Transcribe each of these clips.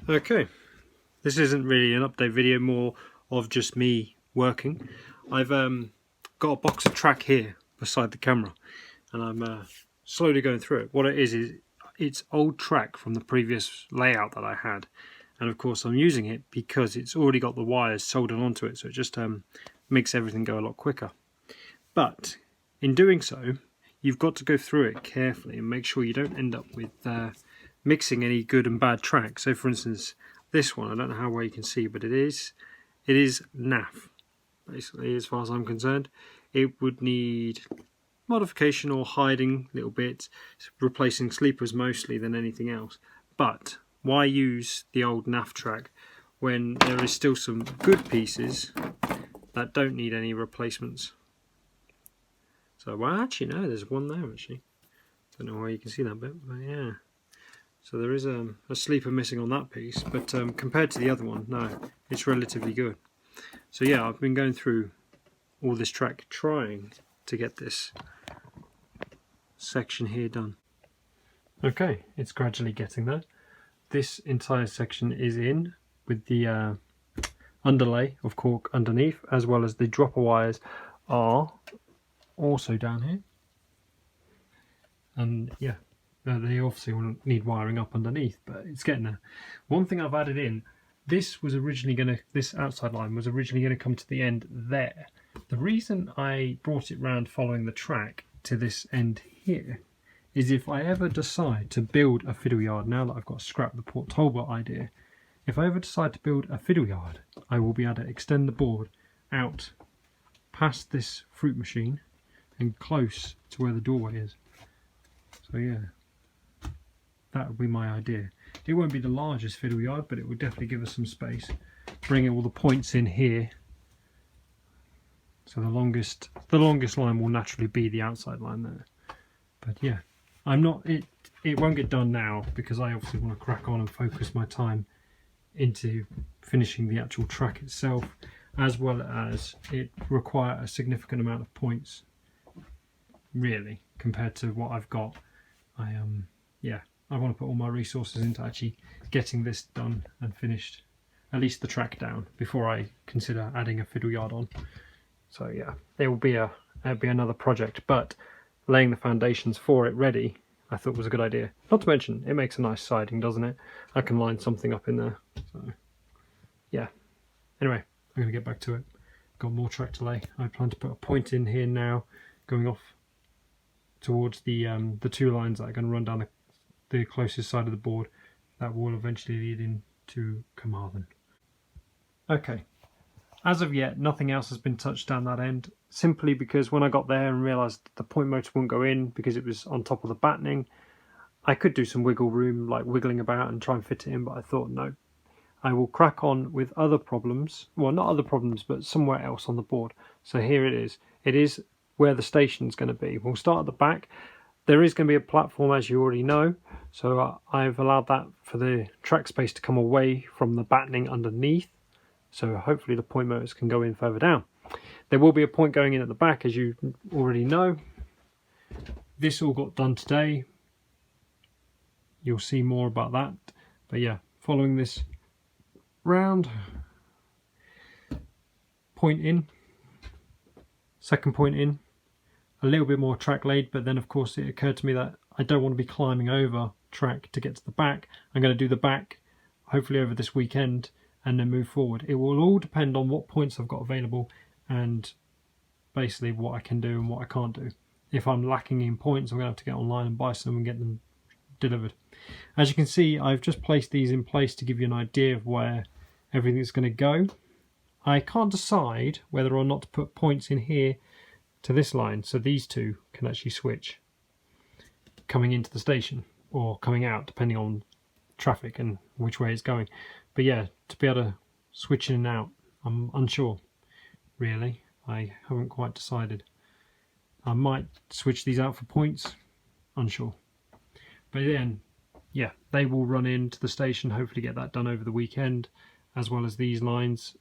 Okay, this isn't really an update video, more of just me working. I've got a box of track here beside the camera, and I'm slowly going through it. What it is it's old track from the previous layout that I had, and of course I'm using it because it's already got the wires soldered onto it, so it just makes everything go a lot quicker. But in doing so, you've got to go through it carefully and make sure you don't end up with mixing any good and bad track. So for instance, this one, I don't know how well you can see, but it is naff, basically, as far as I'm concerned. It would need modification or hiding little bits, replacing sleepers mostly than anything else. But why use the old naff track when there is still some good pieces that don't need any replacements? So, well, actually no, there's one there actually. Don't know why you can see that bit, but yeah. So there is a sleeper missing on that piece, but compared to the other one, no, it's relatively good. So yeah, I've been going through all this track trying to get this section here done. Okay, it's gradually getting there. This entire section is in with the underlay of cork underneath, as well as the dropper wires are also down here. And yeah, they obviously will need wiring up underneath, but it's getting there. One thing I've added in, this outside line was originally going to come to the end there. The reason I brought it round following the track to this end here is if I ever decide to build a fiddle yard, now that I've got to scrap the Port Talbot idea, if I ever decide to build a fiddle yard, I will be able to extend the board out past this fruit machine and close to where the doorway is. So yeah, that would be my idea. It won't be the largest fiddle yard, but it will definitely give us some space. Bringing all the points in here, so the longest line will naturally be the outside line there. But yeah, it won't get done now because I obviously want to crack on and focus my time into finishing the actual track itself, as well as it require a significant amount of points, really, compared to what I've got. I want to put all my resources into actually getting this done and finished, at least the track down, before I consider adding a fiddle yard on. So yeah, it'll be another project, but laying the foundations for it ready, I thought was a good idea. Not to mention, it makes a nice siding, doesn't it? I can line something up in there. So yeah. Anyway, I'm going to get back to it. Got more track to lay. I plan to put a point in here now, going off towards the two lines that are going to run down the closest side of the board. That will eventually lead into Carmarthen. Okay, as of yet nothing else has been touched down that end, simply because when I got there and realised the point motor wouldn't go in because it was on top of the battening, I could do some wiggle room, like wiggling about and try and fit it in, but I thought no, I will crack on with other problems, well not other problems but somewhere else on the board. So here it is where the station's going to be. We'll start at the back. There is going to be a platform, as you already know, so I've allowed that for the track space to come away from the battening underneath, so hopefully the point motors can go in further down. There will be a point going in at the back, as you already know. This all got done today. You'll see more about that, but yeah, following this round, point in, second point in, a little bit more track laid, but then of course it occurred to me that I don't want to be climbing over track to get to the back. I'm going to do the back hopefully over this weekend and then move forward. It will all depend on what points I've got available and basically what I can do and what I can't do. If I'm lacking in points, I'm going to have to get online and buy some and get them delivered. As you can see, I've just placed these in place to give you an idea of where everything's going to go. I can't decide whether or not to put points in here to this line, so these two can actually switch coming into the station or coming out, depending on traffic and which way it's going. But yeah, to be able to switch in and out, I'm unsure, really. I haven't quite decided. I might switch these out for points, unsure. But then, yeah, they will run into the station, hopefully get that done over the weekend, as well as these lines,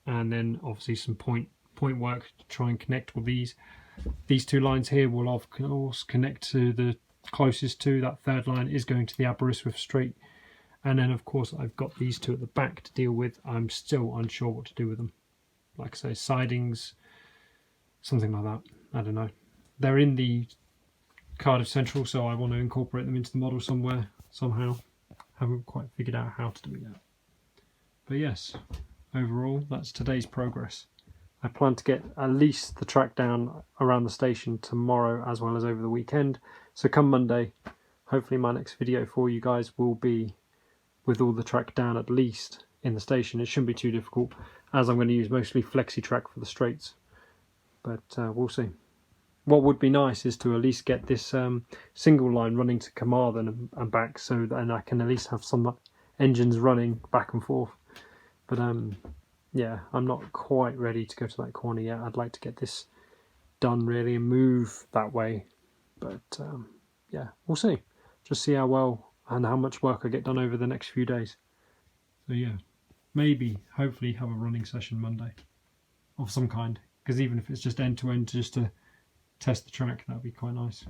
and then obviously some point work to try and connect with these. These two lines here will of course connect to the closest to that third line is going to the Aberystwyth Street And then of course I've got these two at the back to deal with. I'm still unsure what to do with them. Like I say, sidings, something like that. I don't know. They're in the Cardiff Central, so I want to incorporate them into the model somewhere, somehow. Haven't quite figured out how to do it yet. But yes, overall, that's today's progress. I plan to get at least the track down around the station tomorrow as well as over the weekend. So come Monday, hopefully my next video for you guys will be with all the track down at least in the station. It shouldn't be too difficult, as I'm going to use mostly flexi track for the straights. But we'll see. What would be nice is to at least get this single line running to Carmarthen and back, so that I can at least have some engines running back and forth. But yeah, I'm not quite ready to go to that corner yet. I'd like to get this done really and move that way. But yeah, we'll see. Just see how well and how much work I get done over the next few days. So yeah, maybe, hopefully have a running session Monday of some kind. Because even if it's just end to end, just to test the track, that would be quite nice.